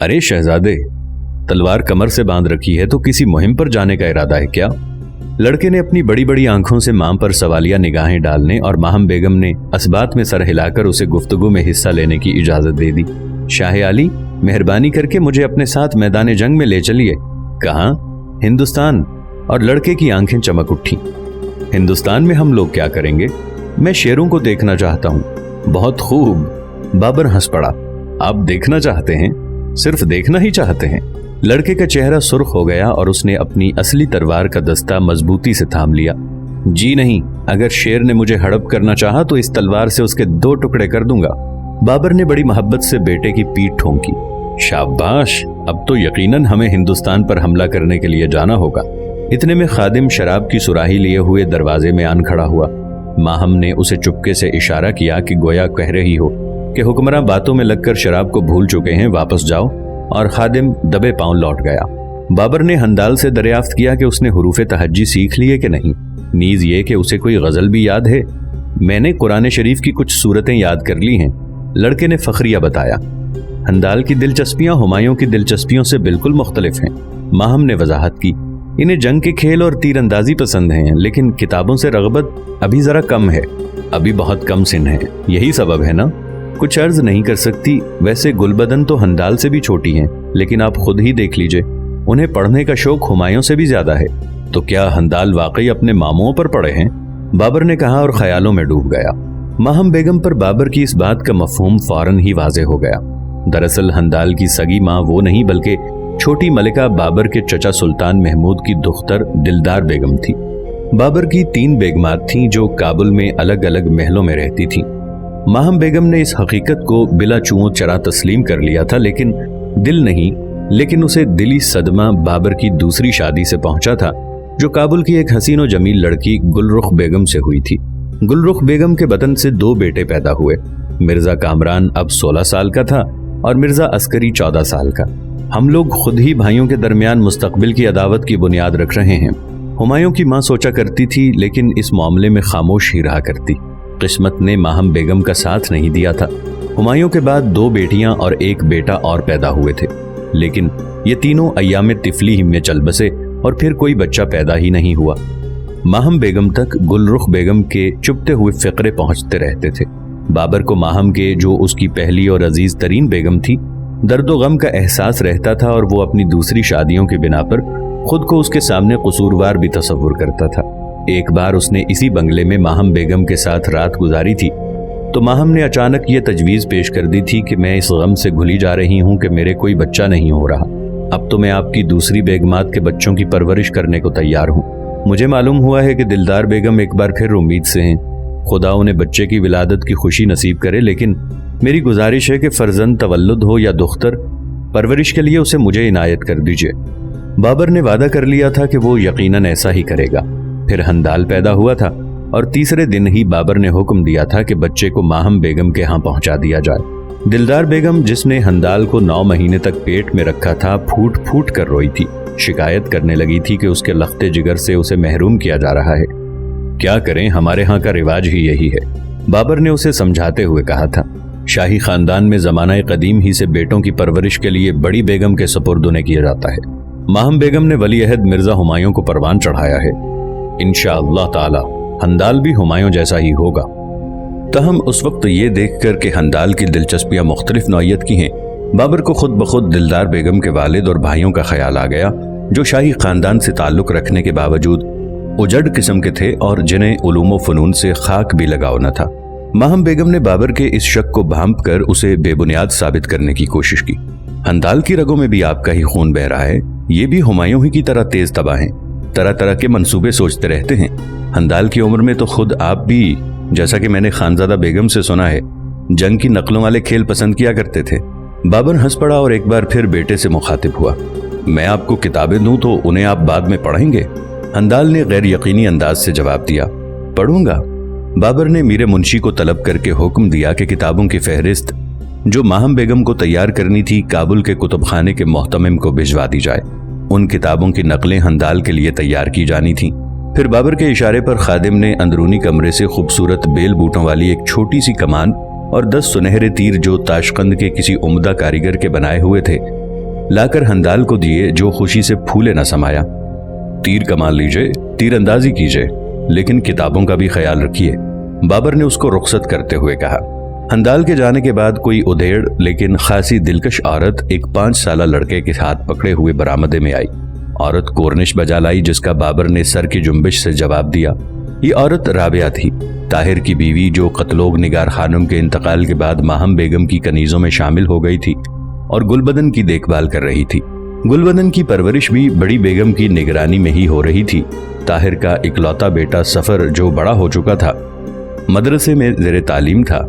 अरे शहजादे, तलवार कमर से बांध रखी है तो किसी मुहिम पर जाने का इरादा है क्या? लड़के ने अपनी बड़ी बड़ी आंखों से मां पर सवालिया निगाहें डालने और माहम बेगम ने असबात में सर हिलाकर उसे गुफ्तगू में हिस्सा लेने की इजाजत दे दी। शाह आली, मेहरबानी करके मुझे अपने साथ मैदान जंग में ले चलिए। कहाँ? हिंदुस्तान। और लड़के की आंखें चमक उठी। हिंदुस्तान में हम लोग क्या करेंगे? मैं शेरों को देखना चाहता हूँ। बहुत खूब। बाबर हंस पड़ा। आप देखना चाहते हैं? सिर्फ देखना ही चाहते हैं? लड़के का चेहरा सुर्ख हो गया और उसने अपनी असली तलवार का दस्ता मजबूती से थाम लिया। जी नहीं, अगर शेर ने मुझे हड़प करना चाहा तो इस तलवार से उसके 2 टुकड़े कर दूंगा। बाबर ने बड़ी मोहब्बत से बेटे की पीठ ठोंकी। शाबाश, अब तो यकीनन हमें हिंदुस्तान पर हमला करने के लिए जाना होगा। इतने में खादिम शराब की सुराही लिए हुए दरवाजे में आन खड़ा हुआ। माहम ने उसे चुपके से इशारा किया कि गोया कह रही हो कि हुक्मरान बातों में लगकर शराब को भूल चुके हैं, वापस जाओ। और खादिम दबे पांव लौट गया। बाबर ने हंदाल से दरियाफ्त किया कि उसने हुरूफ तहज्जी सीख लिए कि नहीं, नीज ये कि उसे कोई गजल भी याद है। मैंने कुरान शरीफ की कुछ सूरतें याद कर ली हैं, लड़के ने फखरिया बताया। हंदाल की दिलचस्पियां हुमायूं की दिलचस्पियों से बिल्कुल मुख्तलिफ हैं। माहम ने वजाहत की। इन्हें जंग के खेल और तीरंदाजी पसंद हैं, लेकिन किताबों से रगबत अभी जरा कम है। अभी बहुत कम सिन है, यही सबब है ना? कुछ अर्ज नहीं कर सकती। वैसे गुलबदन तो हंदाल से भी छोटी हैं, लेकिन आप खुद ही देख लीजिए, उन्हें पढ़ने का शौक हुमायूं से भी ज्यादा है। तो क्या हंदाल वाकई अपने मामुओं पर पड़े हैं? बाबर ने कहा और ख्यालों में डूब गया। माहम बेगम पर बाबर की इस बात का मफहूम फौरन ही वाज़े हो गया। दरअसल हंदाल की सगी माँ वो नहीं बल्कि छोटी मलिका बाबर के चचा सुल्तान महमूद की दुख्तर दिलदार बेगम थी। बाबर की 3 बेगमात थीं जो काबुल में अलग अलग महलों में रहती थीं। माहम बेगम ने इस हकीकत को बिला चूं चरा तस्लीम कर लिया था, लेकिन उसे दिली सदमा बाबर की दूसरी शादी से पहुंचा था, जो काबुल की एक हसीन और जमील लड़की गुलरुख बेगम से हुई थी। गुलरुख बेगम के बतन से 2 बेटे पैदा हुए। मिर्जा कामरान अब 16 साल का था और मिर्जा अस्करी 14 साल का। हम लोग खुद ही भाइयों के दरमियान मुस्तकबिल की अदावत की बुनियाद रख रहे हैं। हुमायूं की माँ सोचा करती थी, लेकिन इस मामले में खामोश ही रहा करती। किस्मत ने माहम बेगम का साथ नहीं दिया था। हुमायूं के बाद 2 बेटियां और 1 बेटा और पैदा हुए थे, लेकिन ये तीनों अय्याम तिफली ही में चल बसे और फिर कोई बच्चा पैदा ही नहीं हुआ। माहम बेगम तक गुलरुख बेगम के चुपते हुए फिक्रे पहुंचते रहते थे। बाबर को माहम के, जो उसकी पहली और अजीज तरीन बेगम थी, दर्दो गम का एहसास रहता था और वो अपनी दूसरी शादियों की बिना पर खुद को उसके सामने कसूरवार भी तसव्वुर करता था। एक बार उसने इसी बंगले में माहम बेगम के साथ रात गुजारी थी, तो माहम ने अचानक ये तजवीज़ पेश कर दी थी कि मैं इस गम से घुली जा रही हूँ कि मेरे कोई बच्चा नहीं हो रहा। अब तो मैं आपकी दूसरी बेगमात के बच्चों की परवरिश करने को तैयार हूँ। मुझे मालूम हुआ है कि दिलदार बेगम एक बार फिर उम्मीद से हैं। खुदा उन्हें बच्चे की विलादत की खुशी नसीब करे, लेकिन मेरी गुजारिश है कि फर्जंद तवल्लुद हो या दुख्तर, परवरिश के लिए उसे मुझे इनायत कर दीजिए। बाबर ने वादा कर लिया था कि वो यकीनन ऐसा ही करेगा। फिर हंदाल पैदा हुआ था और तीसरे दिन ही बाबर ने हुक्म दिया था कि बच्चे को माहम बेगम के यहाँ पहुंचा दिया जाए। दिलदार बेगम, जिसने हंदाल को 9 महीने तक पेट में रखा था, फूट फूट कर रोई थी। शिकायत करने लगी थी कि उसके लख्ते जिगर से उसे महरूम किया जा रहा है। क्या करें, हमारे यहाँ का रिवाज ही यही है, बाबर ने उसे समझाते हुए कहा था। शाही खानदान में जमाना कदीम ही से बेटों की परवरिश के लिए बड़ी बेगम के सपुर्द उन्हें किया जाता है। माहम बेगम ने वली अहद मिर्जा हुमायूं को परवान चढ़ाया है। इंशाअल्लाह ताला हंदाल भी हुमायूं जैसा ही होगा। तहम उस वक्त ये देखकर कि हंदाल की दिलचस्पियां मुख्तलिफ नौइयत की हैं, बाबर को खुद बखुद दिलदार बेगम के वालिद और भाइयों का ख्याल आ गया, जो शाही खानदान से ताल्लुक रखने के बावजूद उजड़ किस्म के थे और जिन्हें उलूम व फनून से खाक भी लगाव न था। माहम बेगम ने बाबर के इस शक को भांप कर उसे बेबुनियाद साबित करने की कोशिश की। हंदाल की रगों में भी आपका ही खून बह रहा है, ये भी हुमायूं ही की तरह तेज तबाह हैं, तरह तरह के मंसूबे सोचते रहते हैं। हंदाल की उम्र में तो खुद आप भी, जैसा कि मैंने खानजादा बेगम से सुना है, जंग की नकलों वाले खेल पसंद किया करते थे। बाबर हंस पड़ा और एक बार फिर बेटे से मुखातिब हुआ। मैं आपको किताबें दूं तो उन्हें आप बाद में पढ़ेंगे? हंदाल ने गैर यकीनी अंदाज से जवाब दिया। पढ़ूंगा। बाबर ने मीरे मुंशी को तलब करके हुक्म दिया कि किताबों की फहरिस्त जो माहम बेगम को तैयार करनी थी, काबुल के कुतुब खाने के मोहतमिम को भिजवा दी जाए। उन किताबों की नकलें हंदाल के लिए तैयार की जानी थीं। फिर बाबर के इशारे पर खादिम ने अंदरूनी कमरे से खूबसूरत बेल बूटों वाली एक छोटी सी कमान और 10 सुनहरे तीर जो ताशकंद के किसी उम्दा कारीगर के बनाए हुए थे, लाकर हंदाल को दिए, जो खुशी से फूले न समाया। तीर कमान लीजिए, तीर अंदाजी कीजिए, लेकिन किताबों का भी ख्याल रखिए, बाबर ने उसको रुखसत करते हुए कहा। हंदाल के जाने के बाद कोई उधेड़ लेकिन खासी दिलकश औरत एक 5 साला लड़के के हाथ पकड़े हुए बरामदे में आई। औरत कोर्निश बजा लाई, जिसका बाबर ने सर की जुम्बिश से जवाब दिया। ये औरत राबिया थी, ताहिर की बीवी, जो कत्लोग निगार खानम के इंतकाल के बाद माहम बेगम की कनीजों में शामिल हो गई थी और गुलबदन की देखभाल कर रही थी। गुलबदन की परवरिश भी बड़ी बेगम की निगरानी में ही हो रही थी। ताहिर का इकलौता बेटा सफर, जो बड़ा हो चुका था, मदरसे में ज़ेरे तालीम था,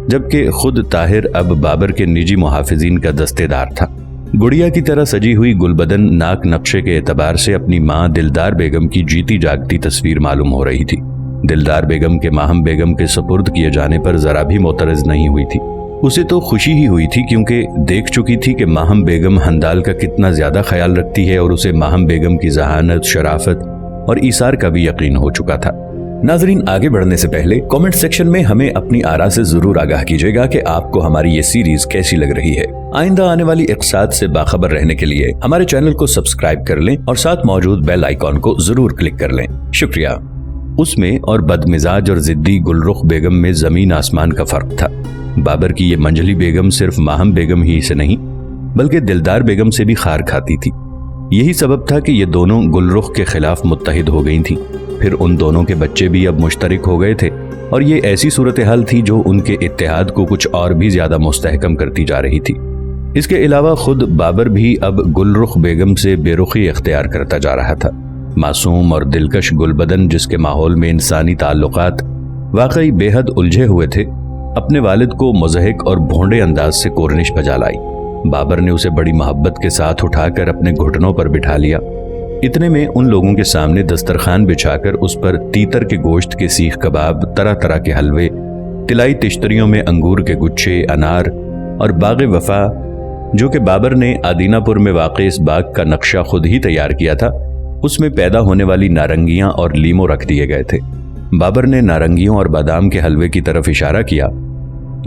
जबकि खुद ताहिर अब बाबर के निजी मुहाफिजीन का दस्तेदार था। गुड़िया की तरह सजी हुई गुलबदन नाक नक्शे के एतबार से अपनी माँ दिलदार बेगम की जीती जागती तस्वीर मालूम हो रही थी। दिलदार बेगम के माहम बेगम के सुपुर्द किए जाने पर जरा भी मोतरज नहीं हुई थी। उसे तो खुशी ही हुई थी, क्योंकि देख चुकी थी कि माहम बेगम हंदाल का कितना ज्यादा ख्याल रखती है और उसे माहम बेगम की जहानत, शराफत और ईसार का भी यकीन हो चुका था। नाजरीन, आगे बढ़ने से पहले कमेंट सेक्शन में हमें अपनी आरा से जरूर आगाह कीजिएगा कि आपको हमारी ये सीरीज कैसी लग रही है। आइंदा आने वाली इक़्साद से बाखबर रहने के लिए हमारे चैनल को सब्सक्राइब कर लें और साथ मौजूद बेल आइकॉन को जरूर क्लिक कर लें। शुक्रिया। उसमें और बदमिजाज और जिद्दी गुलरुख बेगम में जमीन आसमान का फर्क था। बाबर की ये मंजली बेगम सिर्फ माहम बेगम ही से नहीं, बल्कि दिलदार बेगम से भी खार खाती थी। यही सबब था कि ये दोनों गुलरुख के खिलाफ मुत्तहिद हो गई थीं। फिर उन दोनों के बच्चे भी अब मुश्तरक हो गए थे और ये ऐसी सूरत हाल थी जो उनके इत्तेहाद को कुछ और भी ज्यादा मुस्तहकम करती जा रही थी। इसके अलावा खुद बाबर भी अब गुलरुख बेगम से बेरुखी इख्तियार करता जा रहा था। मासूम और दिलकश गुलबदन, जिसके माहौल में इंसानी ताल्लुकात वाकई बेहद उलझे हुए थे, अपने वालिद को मुज़हिक और भोंडे अंदाज से कोर्निश बजा लाई। बाबर ने उसे बड़ी मोहब्बत के साथ उठाकर अपने घुटनों पर बिठा लिया। इतने में उन लोगों के सामने दस्तरखान बिछाकर उस पर तीतर के गोश्त के सीख कबाब, तरह तरह के हलवे, तिलाई तिश्तरियों में अंगूर के गुच्छे, अनार और बाग वफा, जो कि बाबर ने आदीनापुर में वाक़ इस बाग का नक्शा खुद ही तैयार किया था, उसमें पैदा होने वाली नारंगियां और लीमो रख दिए गए थे। बाबर ने नारंगियों और बादाम के हलवे की तरफ इशारा किया,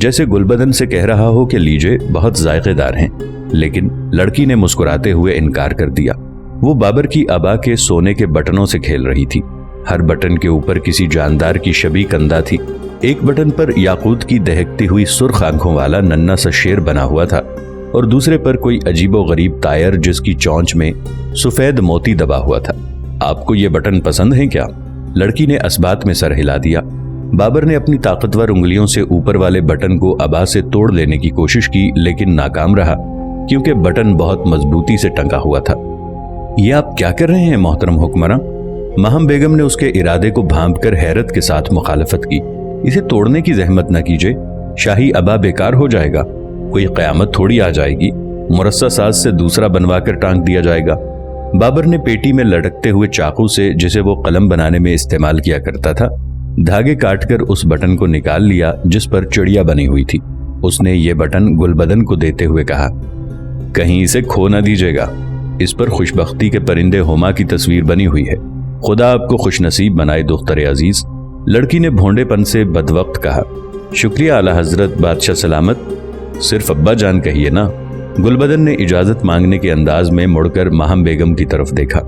जैसे गुलबदन से कह रहा हो कि लीजिए, बहुत जायकेदार हैं। लेकिन लड़की ने मुस्कुराते हुए इनकार कर दिया। वो बाबर की अबा के सोने के बटनों से खेल रही थी। हर बटन के ऊपर किसी जानदार की शबी कंधा थी। एक बटन पर याकूत की दहकती हुई सुर्ख आंखों वाला नन्ना सा शेर बना हुआ था और दूसरे पर कोई अजीबो गरीब तायर, जिसकी चोंच में सफेद मोती दबा हुआ था। आपको ये बटन पसंद है क्या? लड़की ने असबात में सर हिला दिया। बाबर ने अपनी ताकतवर उंगलियों से ऊपर वाले बटन को अबा से तोड़ लेने की कोशिश की, लेकिन नाकाम रहा, क्योंकि बटन बहुत मजबूती से टंगा हुआ था। ये आप क्या कर रहे हैं मोहतरम हुक्मरां? माहम बेगम ने उसके इरादे को भांपकर हैरत के साथ मुखालफत की। इसे तोड़ने की जहमत न कीजिए, शाही अबा बेकार हो जाएगा। कोई क़यामत थोड़ी आ जाएगी, मुरस्सा साज से दूसरा बनवाकर टांग दिया जाएगा। बाबर ने पेटी में लटकते हुए चाकू से, जिसे वो कलम बनाने में इस्तेमाल किया करता था, धागे काटकर उस बटन को निकाल लिया जिस पर चिड़िया बनी हुई थी। उसने ये बटन गुलबदन को देते हुए कहा, कहीं इसे खो न दीजिएगा। इस पर खुशबख्ती के परिंदे हुमा की तस्वीर बनी हुई है। खुदा आपको खुशनसीब बनाए दुख्तर अजीज। लड़की ने भोंडेपन से बदवक्त कहा, शुक्रिया आला हजरत, बादशाह सलामत। सिर्फ अब्बा जान कहिए ना। गुलबदन ने इजाजत मांगने के अंदाज में मुड़कर माहम बेगम की तरफ देखा।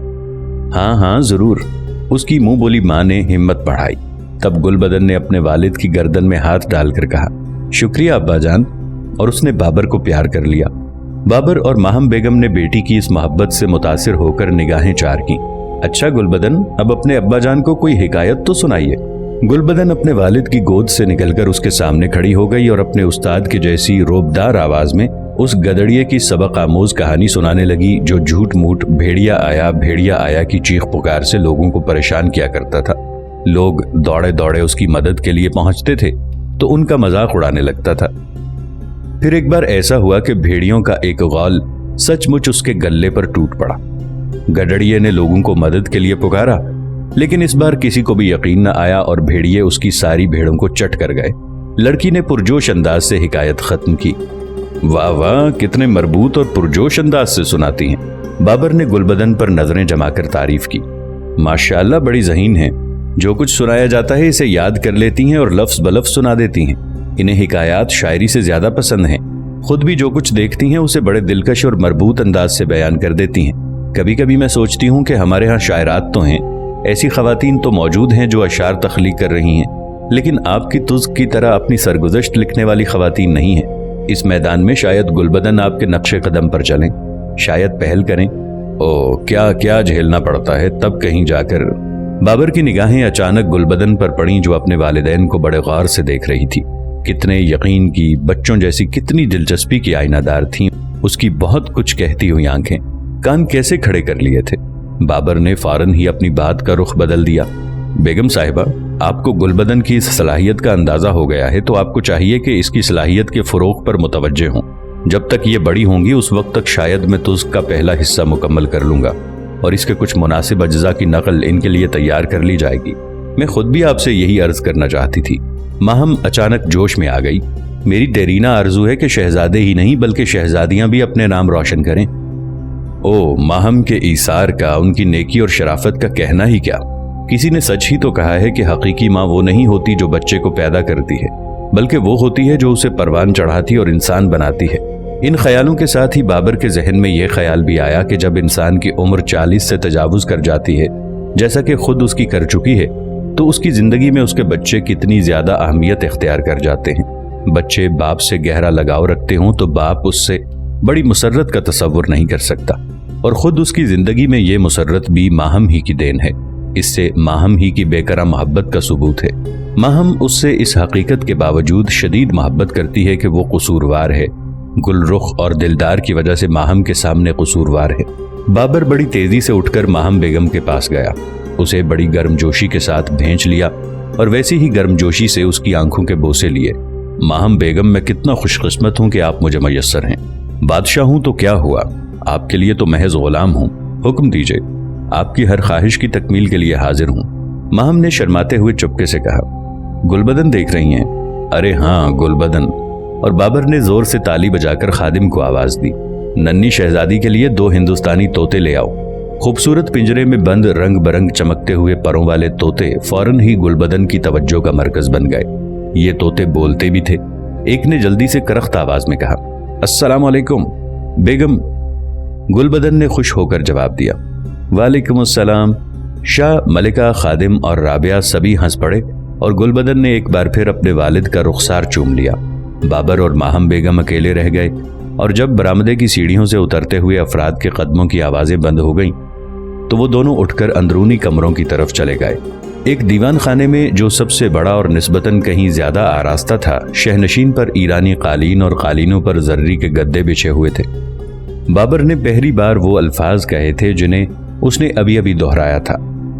हाँ हाँ जरूर, उसकी मुंह बोली माँ ने हिम्मत बढ़ाई। तब गुलबदन ने अपने वालिद की गर्दन में हाथ डालकर कहा, शुक्रिया अब्बा जान, और उसने बाबर को प्यार कर लिया। बाबर और माहम बेगम ने बेटी की इस मोहब्बत से मुतासिर होकर निगाहें चार की। अच्छा गुलबदन, अब अपने अब्बा जान को कोई हिकायत तो सुनाइए। गुलबदन अपने वालिद की गोद से निकलकर उसके सामने खड़ी हो गई और अपने उस्ताद की जैसी रोबदार आवाज में उस गदड़िए की सबक आमोज कहानी सुनाने लगी, जो झूठ मूठ भेड़िया आया की चीख पुकार से लोगों को परेशान किया करता था। लोग दौड़े दौड़े उसकी मदद के लिए पहुंचते थे तो उनका मजाक उड़ाने लगता था। फिर एक बार ऐसा हुआ कि भेड़ियों का एक गौल सचमुच उसके गले पर टूट पड़ा। गडड़िए ने लोगों को मदद के लिए पुकारा, लेकिन इस बार किसी को भी यकीन न आया और भेड़िए उसकी सारी भेड़ों को चट कर गए। लड़की ने पुरजोश अंदाज से हिकायत खत्म की। वाह वाह, कितने मरबूत और पुरजोश अंदाज से सुनाती हैं। बाबर ने गुलबदन पर नजरें जमाकर तारीफ की। माशाअल्लाह, बड़ी ज़हीन हैं। जो कुछ सुनाया जाता है इसे याद कर लेती हैं और लफ्ज बलफ्ज सुना देती हैं। इन्हें हिकायात शायरी से ज्यादा पसंद हैं। खुद भी जो कुछ देखती हैं उसे बड़े दिलकश और मरबूत अंदाज से बयान कर देती हैं। कभी कभी मैं सोचती हूँ कि हमारे यहाँ शायरात तो हैं, ऐसी खवातीन तो मौजूद हैं जो अशार तख्लीक कर रही हैं, लेकिन आपकी तुज़्क की तरह अपनी सरगुज़श्त लिखने वाली खवातीन नहीं हैं। इस मैदान में शायद गुलबदन आपके नक्शे कदम पर चलें, शायद पहल करें। ओ क्या क्या झेलना पड़ता है तब कहीं जाकर। बाबर की निगाहें अचानक गुलबदन पर पड़ी जो अपने वालिदैन को बड़े गौर से देख रही थी। कितने यकीन की, बच्चों जैसी कितनी दिलचस्पी की आईनादार थीं उसकी बहुत कुछ कहती हुई आंखें। कान कैसे खड़े कर लिए थे। बाबर ने फौरन ही अपनी बात का रुख बदल दिया। बेगम साहिबा, आपको गुलबदन की इस सलाहियत का अंदाजा हो गया है तो आपको चाहिए कि इसकी सलाहियत के फरोग पर मुतवज्जे हों। जब तक ये बड़ी होंगी उस वक्त तक शायद मैं तुझ का पहला हिस्सा मुकम्मल कर लूंगा और इसके कुछ मुनासिब अज्जा की नकल इनके लिए तैयार कर ली जाएगी। मैं खुद भी आपसे यही अर्ज करना चाहती थी। माहम अचानक जोश में आ गई। मेरी देरीना आरजू है कि शहजादे ही नहीं बल्कि शहजादियां भी अपने नाम रोशन करें। ओ, माहम के ईसार का, उनकी नेकी और शराफत का कहना ही क्या। किसी ने सच ही तो कहा है कि हकीकी माँ वो नहीं होती जो बच्चे को पैदा करती है, बल्कि वो होती है जो उसे परवान चढ़ाती और इंसान बनाती है। इन ख्यालों के साथ ही बाबर के जहन में यह ख्याल भी आया कि जब इंसान की उम्र 40 से तजावुज कर जाती है, जैसा कि खुद उसकी कर चुकी है, तो उसकी जिंदगी में उसके बच्चे कितनी ज्यादा अहमियत इख्तियार कर जाते हैं। बच्चे बाप से गहरा लगाव रखते हों तो बाप उससे बड़ी मुसर्रत का तसव्वुर नहीं कर सकता, और खुद उसकी जिंदगी में ये मुसर्रत भी माहम ही की देन है। इससे माहम ही की बेकरार मोहब्बत का सबूत है। माहम उससे इस हकीकत के बावजूद शदीद मोहब्बत करती है कि वो कसूरवार है। गुलरुख और दिलदार की वजह से माहम के सामने कसूरवार है। बाबर बड़ी तेजी से उठकर माहम बेगम के पास गया, उसे बड़ी गर्मजोशी के साथ भेंच लिया और वैसी ही गर्मजोशी से उसकी आंखों के बोसे लिए। माहम बेगम, मैं कितना खुशकिस्मत हूँ कि आप मुझे मयस्सर हैं। बादशाह हूँ तो क्या हुआ, आपके लिए तो महज गुलाम हूँ। हुक्म दीजिए, आपकी हर ख्वाहिश की तकमील के लिए हाजिर हूँ। माहम ने शर्माते हुए चुपके से कहा, गुलबदन देख रही हैं? अरे हाँ, गुलबदन। और बाबर ने जोर से ताली बजाकर खादिम को आवाज दी, नन्ही शहजादी के लिए 2 हिंदुस्तानी तोते ले आओ। खूबसूरत पिंजरे में बंद रंग बरंग चमकते हुए परों वाले तोते फौरन ही गुलबदन की तवज्जो का मरकज बन गए। ये तोते बोलते भी थे। एक ने जल्दी से करख्त आवाज में कहा, अस्सलाम वालेकुम बेगम। गुलबदन ने खुश होकर जवाब दिया, वालेकुम अस्सलाम। शाह, मलिका, खादिम और राबिया सभी हंस पड़े और गुलबदन ने एक बार फिर अपने वालिद का रुखसार चूम लिया। बाबर और माहम बेगम अकेले रह गए और जब बरामदे की सीढ़ियों से उतरते हुए अफराद के कदमों की आवाजें बंद हो गईं, तो वो दोनों उठकर अंदरूनी कमरों की तरफ चले गए। एक दीवान खाने में जो सबसे बड़ा और निस्बतन कहीं ज्यादा आरास्ता था, शहनशीन पर ईरानी कालीन और कालीनों पर जर्री के गद्दे बिछे हुए थे। बाबर ने पहली बार वो अल्फाज कहे थे जिन्हें उसने अभी अभी दोहराया था,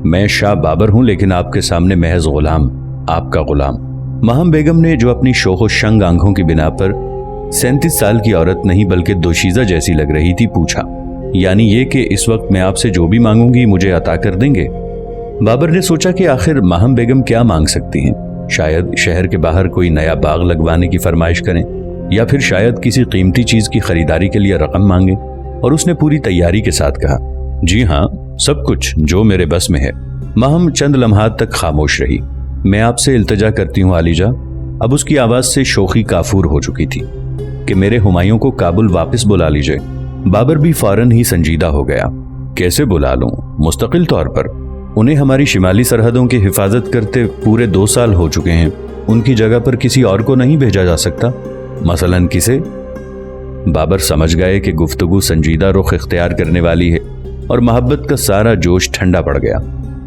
मैं शाह बाबर हूं लेकिन आपके सामने महज गुलाम, आपका गुलाम। माहम बेगम ने, जो अपनी शोखो शंग आंखों की बिना पर 37 साल की औरत नहीं बल्कि दोशीज़ा जैसी लग रही थी, पूछा, यानी ये कि इस वक्त मैं आपसे जो भी मांगूंगी मुझे अता कर देंगे? बाबर ने सोचा कि आखिर माहम बेगम क्या मांग सकती हैं। शायद शहर के बाहर कोई नया बाग लगवाने की फरमाइश करें, या फिर शायद किसी कीमती चीज की खरीदारी के लिए रकम मांगे। और उसने पूरी तैयारी के साथ कहा, जी हाँ, सब कुछ जो मेरे बस में है। माहम चंद लम्हात तक खामोश रही। मैं आपसे इल्तिजा करती हूँ आलिजा। अब उसकी आवाज से शोखी काफूर हो चुकी थी कि मेरे हुमायूं को काबुल वापस बुला लीजिए। बाबर भी फौरन ही संजीदा हो गया। कैसे बुला लूं? मुस्तकिल तौर पर उन्हें हमारी शिमाली सरहदों की हिफाजत करते पूरे 2 साल हो चुके हैं। उनकी जगह पर किसी और को नहीं भेजा जा सकता? मसलन किसे? बाबर समझ गए कि गुफ्तगू संजीदा रुख इख्तियार करने वाली है और मोहब्बत का सारा जोश ठंडा पड़ गया।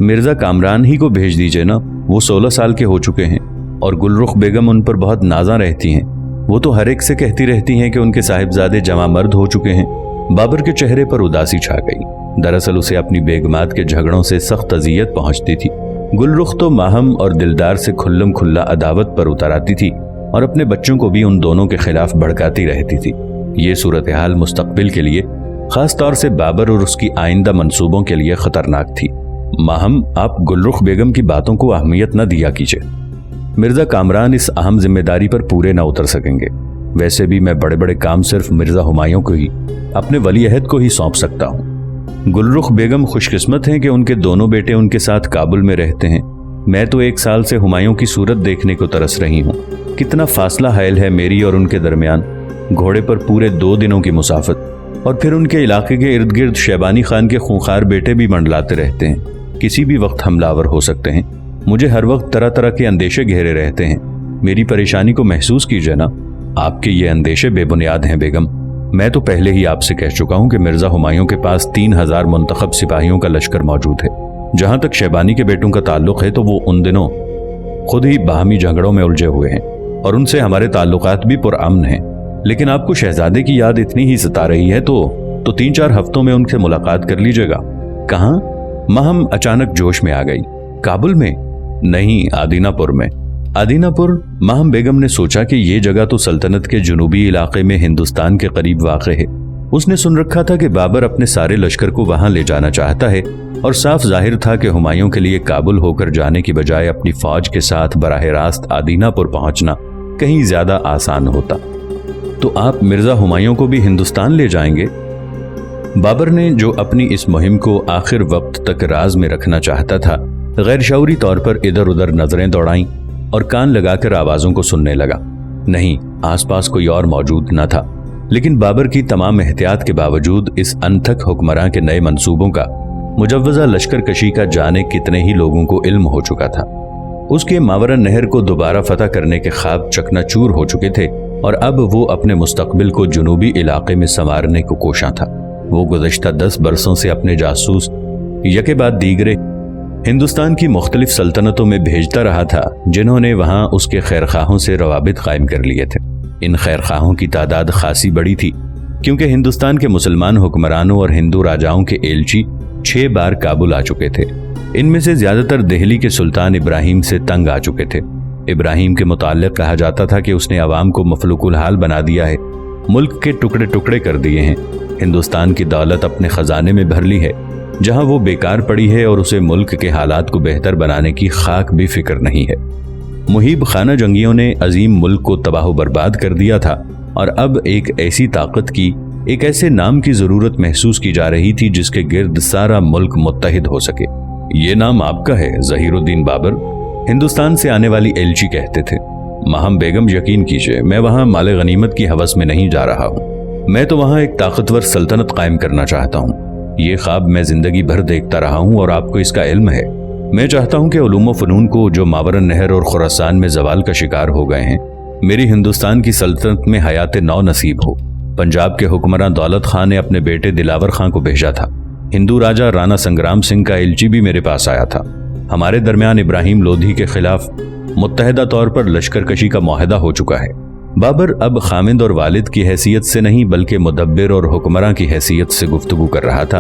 मिर्जा कामरान ही को भेज दीजिए ना, वो 16 साल के हो चुके हैं और गुलरुख बेगम उन पर बहुत नाजा रहती हैं। वो तो हर एक से कहती रहती हैं कि उनके साहिबजादे जमा मर्द हो चुके हैं। बाबर के चेहरे पर उदासी छा गई। दरअसल उसे अपनी बेगमात के झगड़ों से सख्त अजियत पहुंचती थी। गुलरुख तो माहम और दिलदार से खुल्लम खुल्ला अदावत पर उतर आती थी और अपने बच्चों को भी उन दोनों के खिलाफ भड़काती रहती थी। ये सूरत हाल मुस्तकबिल के लिए, खास तौर से बाबर और उसकी आइंदा मंसूबों के लिए खतरनाक थी। माहम, आप गुलरुख बेगम की बातों को अहमियत न दिया कीजिए। मिर्जा कामरान इस अहम जिम्मेदारी पर पूरे न उतर सकेंगे। वैसे भी मैं बड़े बड़े काम सिर्फ मिर्जा हुमायूं को ही, अपने वली अहद को ही सौंप सकता हूँ। गुलरुख बेगम खुशकिस्मत हैं कि उनके दोनों बेटे उनके साथ काबुल में रहते हैं। मैं तो 1 साल से हुमायूं की सूरत देखने को तरस रही हूँ। कितना फासला हायल है मेरी और उनके दरमियान। घोड़े पर पूरे 2 दिनों की मुसाफत। और फिर उनके इलाके के इर्द गिर्द शैबानी खान के खूंखार बेटे भी मंडलाते रहते हैं, किसी भी वक्त हमलावर हो सकते हैं। मुझे हर वक्त तरह तरह के अंदेशे घेरे रहते हैं। मेरी परेशानी को महसूस कीजिए ना। आपके ये अंदेशे बेबुनियाद हैं बेगम। मैं तो पहले ही आपसे कह चुका हूं कि मिर्जा हुमायूं के पास 3000 मुंतखब सिपाहियों का लश्कर मौजूद है। जहां तक शैबानी के बेटों का ताल्लुक है तो वो उन दिनों खुद ही बाहमी झगड़ों में उलझे हुए हैं और उनसे हमारे ताल्लुकात भी पुरअमन हैं। लेकिन आपको शहजादे की याद इतनी ही सता रही है तो 3-4 हफ्तों में उनसे मुलाकात कर लीजिएगा। कहाँ? महम अचानक जोश में आ गई। काबुल में? नहीं, आदिनापुर में। आदिनापुर? महम बेगम ने सोचा कि ये जगह तो सल्तनत के जुनूबी इलाके में हिंदुस्तान के करीब वाक़ है। उसने सुन रखा था कि बाबर अपने सारे लश्कर को वहां ले जाना चाहता है और साफ जाहिर था कि हुमायूं के लिए काबुल होकर जाने की बजाय अपनी फौज के साथ बराह रास्त आदिनापुर पहुंचना कहीं ज्यादा आसान होता। तो आप मिर्जा हुमायूं को भी हिंदुस्तान ले जाएंगे? बाबर ने, जो अपनी इस मुहिम को आखिर वक्त तक राज में रखना चाहता था, गैर शऊरी तौर पर इधर उधर नजरें दौड़ाईं और कान लगाकर आवाजों को सुनने लगा। नहीं, आसपास कोई और मौजूद न था। लेकिन बाबर की तमाम एहतियात के बावजूद इस अनथक हुक्मरान के नए मंसूबों का, मुजव्वजा लश्कर कशी का जाने कितने ही लोगों को इल्म हो चुका था। उसके मावरा नहर को दोबारा फतह करने के ख्वाब चकनाचूर हो चुके थे और अब वो अपने मुस्तकबिल को जुनूबी इलाके में संवारने को कोशां था। वो गुज़श्ता 10 बरसों से अपने जासूस यके बाद दीगरे हिंदुस्तान की मुख्तलिफ सल्तनतों में भेजता रहा था, जिन्होंने वहां उसके खैरखाहों से रवाबित कायम कर लिए थे। इन खैरखाहों की तादाद खासी बड़ी थी, क्योंकि हिंदुस्तान के मुसलमान हुक्मरानों और हिंदू राजाओं के एलची 6 बार काबुल आ चुके थे। इनमें से ज्यादातर दिल्ली के सुल्तान इब्राहिम से तंग आ चुके थे। इब्राहिम के मुताल्लिक कहा जाता था कि उसने अवाम को मफलूकुल हाल बना दिया है, मुल्क के टुकड़े टुकड़े कर दिए हैं, हिंदुस्तान की दौलत अपने खजाने में भर ली है, जहां वो बेकार पड़ी है और उसे मुल्क के हालात को बेहतर बनाने की खाक भी फिक्र नहीं है। मुहीब खाना जंगियों ने अजीम मुल्क को तबाह बर्बाद कर दिया था और अब एक ऐसी ताकत की, एक ऐसे नाम की जरूरत महसूस की जा रही थी जिसके गिर्द सारा मुल्क मुत्तहिद हो सके। ये नाम आपका है, ज़हीरुद्दीन बाबर, हिंदुस्तान से आने वाली एलची कहते थे। महम बेगम, यकीन कीजिए, मैं वहां माले गनीमत की हवस में नहीं जा रहा हूँ। मैं तो वहां एक ताकतवर सल्तनत कायम करना चाहता हूँ। ये ख्वाब मैं जिंदगी भर देखता रहा हूँ और आपको इसका इल्म है। मैं चाहता हूँ कि उलूम फ़नून को, जो मावरन नहर और खुरासान में जवाल का शिकार हो गए हैं, मेरी हिंदुस्तान की सल्तनत में हयात नौ नसीब हो। पंजाब के हुक्मरान दौलत खान ने अपने बेटे दिलावर खां को भेजा था। हिंदू राजा राणा संग्राम सिंह का एलची भी मेरे पास आया था। हमारे दरमियान इब्राहिम लोधी के खिलाफ मुत्तहिदा तौर पर लश्कर कशी का मुआहदा हो चुका है। बाबर अब खामिंद और वालिद की हैसियत से नहीं बल्कि मुदब्बिर और हुक्मरान की हैसियत से गुफ्तगू कर रहा था,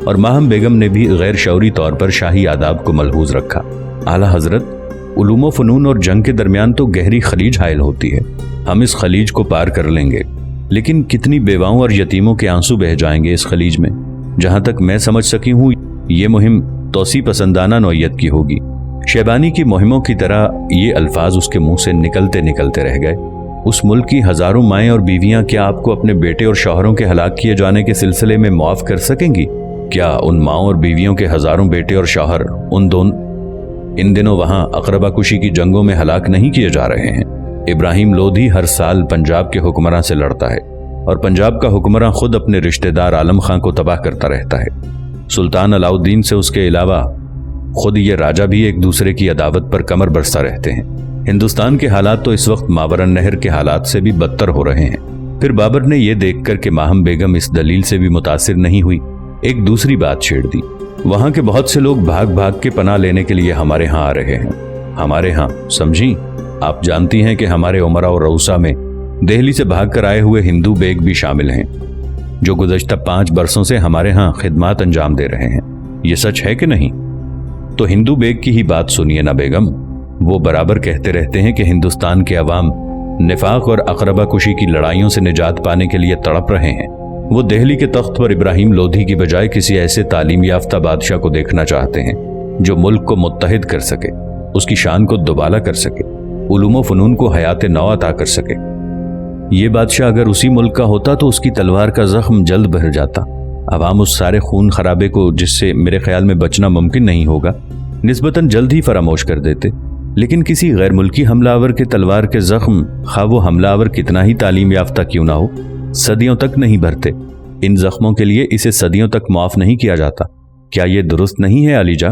और माहम बेगम ने भी गैर शौरी तौर पर शाही आदाब को मलहूज रखा। आला हजरत, उलूम फ़नून और जंग के दरमियान तो गहरी खलीज हायल होती है। हम इस खलीज को पार कर लेंगे, लेकिन कितनी बेवाओं और यतीमों के आंसू बह जाएंगे इस खलीज में। जहां तक मैं समझ सकी हूँ, ये मुहिम तोसी पसंदाना नौयत की होगी। शैबानी की मुहिमों की तरह ये अल्फाज उसके मुंह से निकलते निकलते रह गए। उस मुल्क की हजारों माएँ और बीवियां क्या आपको अपने बेटे और शौहरों के हलाक किए जाने के सिलसिले में मुआफ कर सकेंगी? क्या उन माओ और बीवियों के हजारों बेटे और शौहर इन दिनों वहां अकरबा कुशी की जंगों में हलाक नहीं किए जा रहे हैं? इब्राहिम लोधी हर साल पंजाब के हुक्मरान से लड़ता है और पंजाब का हुक्मरान खुद अपने रिश्तेदार आलम खां को तबाह करता रहता है। सुल्तान अलाउद्दीन से उसके अलावा खुद ये राजा भी एक दूसरे की अदावत पर कमर बरसता रहते हैं। हिंदुस्तान के हालात तो इस वक्त मावरन नहर के हालात से भी बदतर हो रहे हैं। फिर बाबर ने यह देखकर कि माहम बेगम इस दलील से भी मुतासिर नहीं हुई, एक दूसरी बात छेड़ दी। वहां के बहुत से लोग भाग भाग के पनाह लेने के लिए हमारे यहाँ आ रहे हैं। हमारे यहाँ समझी? आप जानती हैं कि हमारे उमरा और रऊसा में दिल्ली से भाग कर आए हुए हिंदू बेग भी शामिल हैं, जो गुज़श्ता 5 बरसों से हमारे यहाँ खिदमात अंजाम दे रहे हैं। ये सच है कि नहीं? तो हिंदू बेग की ही बात सुनिए ना बेगम। वो बराबर कहते रहते हैं कि हिंदुस्तान के अवाम निफाक और अकरबा कुशी की लड़ाइयों से निजात पाने के लिए तड़प रहे हैं। वो दिल्ली के तख्त पर इब्राहिम लोधी की बजाय किसी ऐसे तालीम याफ्ता बादशाह को देखना चाहते हैं जो मुल्क को मुत्तहिद कर सके, उसकी शान को दुबाला कर सके, उलूम फ़नून को हयात नौ अता कर सके। ये बादशाह अगर उसी मुल्क का होता तो उसकी तलवार का जख्म जल्द भर जाता। अवाम उस सारे खून खराबे को, जिससे मेरे ख्याल में बचना मुमकिन नहीं होगा, निस्बतन जल्द ही फरामोश कर देते। لیکن کسی غیر ملکی حملہ آور کے تلوار کے زخم خواہ وہ حملہ آور کتنا ہی تعلیم یافتہ کیوں نہ ہو صدیوں تک نہیں بھرتے۔ ان زخموں کے لیے اسے صدیوں تک معاف نہیں کیا جاتا۔ کیا یہ درست نہیں ہے علی جا؟